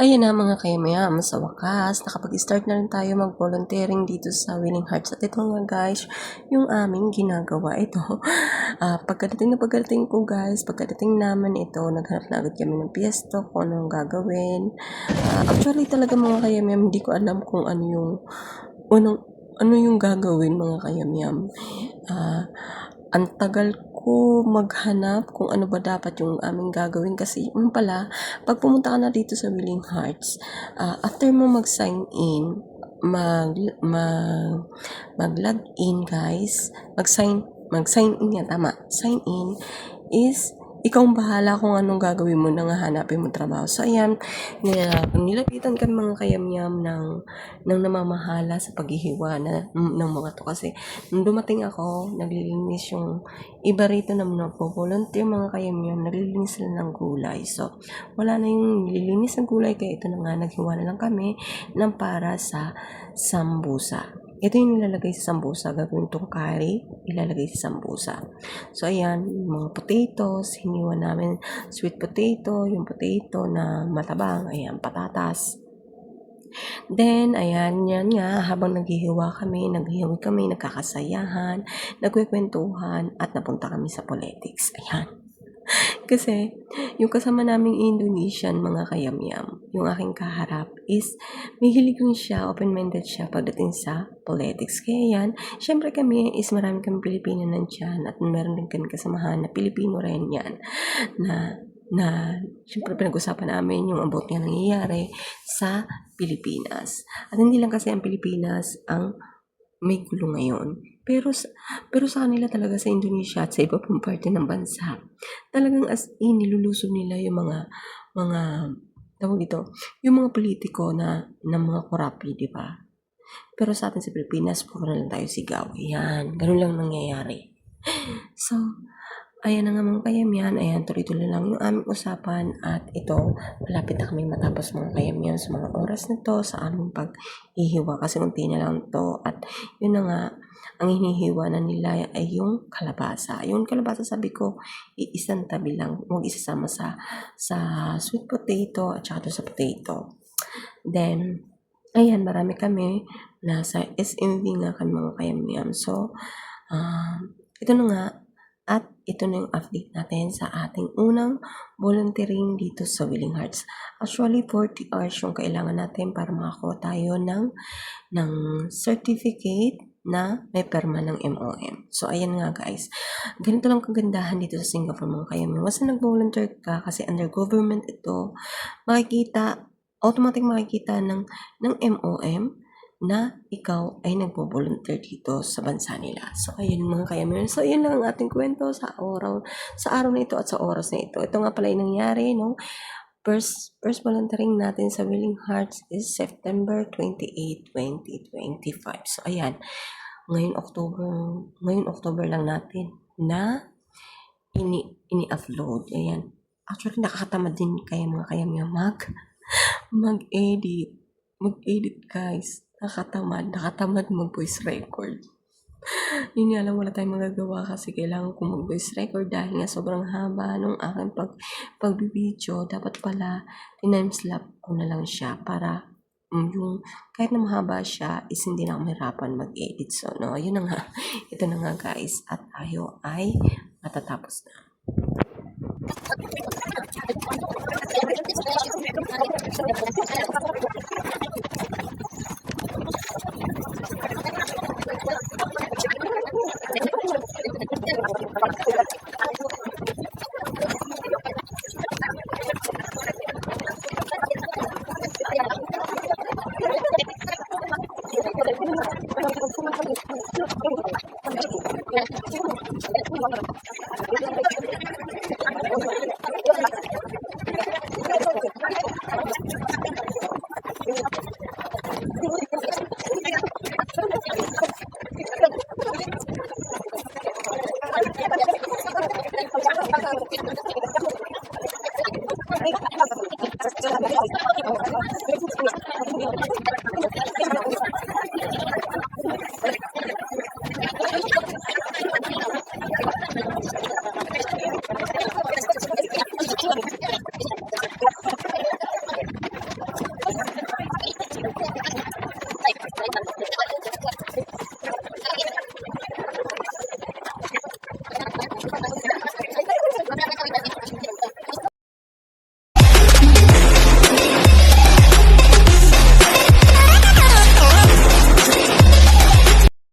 Ayan na mga kayamam, sa wakas, nakapag-start na rin tayo mag-volunteering dito sa Willing Hearts. At ito nga guys, yung aming ginagawa ito. Pagkadating ko guys, pagkadating naman ito, naghanap na agad kami ng piesto, kung anong gagawin. Actually talaga mga kayamam, hindi ko alam kung ano yung gagawin mga kayamam. Ang tagal ko maghanap kung ano ba dapat yung aming gagawin kasi yung pala, pag pumunta ka na dito sa Willing Hearts, after mo mag-sign in, mag-log in guys, mag-sign in yan, tama, sign in is ikaw ang bahala kung anong gagawin mo nang hahanapin mo trabaho. So, ayan, nilapitan kami mga kayamyam ng namamahala sa paghihiwa ng mga to. Kasi, nung dumating ako, naglilinis yung iba rito na volunteer mga kayamyam, naglilinis sila ng gulay. So, wala na yung nililinis ng gulay, kaya ito na nga, naghiwa na lang kami ng para sa sambusa. Ito yung nilalagay sa sambusa, gagawin itong curry, ilalagay sa sambusa. So, ayan, mga potatoes, hiniwa namin, sweet potato, yung potato na matabang, ayan, patatas. Then, ayan, yan nga, habang naghihiwa kami, nagkakasayahan, nagkwekwentuhan, at napunta kami sa politics. Ayan. Kasi, yung kasama naming Indonesian mga kayamyam, yung aking kaharap is, may hilig rin siya, open-minded siya pagdating sa politics. Kaya yan, syempre kami is marami kami Pilipino nandyan at meron din kami kasamahan na Pilipino rin yan na syempre pinag-usapan namin yung about nga nangyayari sa Pilipinas. At hindi lang kasi ang Pilipinas ang may gulo ngayon. Pero sa kanila talaga sa Indonesia at sa iba pang parte ng bansa, talagang as in, nilulusog nila yung mga tawag dito, yung mga politiko na mga korapi, di ba? Pero sa atin sa Pilipinas, puro na lang tayo sigaw. Yan, ganun lang nangyayari. So, ayan na nga mga kayamyan, ayan, tuloy-tuloy lang yung aming usapan at ito, malapit na kami matapos mga kayamyan sa mga oras na to sa aming paghihiwa kasi unti na lang to at yun na nga, ang hinihiwa na nila ay yung kalabasa. Yung kalabasa sabi ko, isang tabi lang, huwag isasama sa sweet potato at saka sa potato. Then, ayan, marami kami, nasa SMV nga kami mga kayamyan. So, ito na nga, at ito na yung update natin sa ating unang volunteering dito sa Willing Hearts. Actually, 40 hours yung kailangan natin para makakuha tayo ng certificate na may perma ng MOM. So, ayan nga guys. Ganito lang kagandahan dito sa Singapore mga kayamyan. Once na nag-volunteer ka, kasi under government ito, automatic makikita ng MOM na ikaw ay nagbo-volunteer dito sa bansa nila. So, ayun mga kayamyan. So, ayun lang ang ating kwento sa araw na ito at sa oras na ito. Ito nga pala yung nangyari, no? First volunteering natin sa Willing Hearts is September 28, 2025. So, ayan. Ngayon October lang natin na ini-upload. Ayan. Actually, nakakatamad din kaya mga kayamyan mag-edit. Mag-edit guys. Nakatamad mag-voice record. Yun nga lang, wala tayong magagawa kasi kailangan ko mag-voice record dahil nga sobrang haba nung aking pagbibideo. Dapat pala, time-slap ko na lang siya para yung kahit na mahaba siya is hindi na ako mahirapan mag-edit. So, no, yun na nga. Ito na nga guys. At tayo ay matatapos na.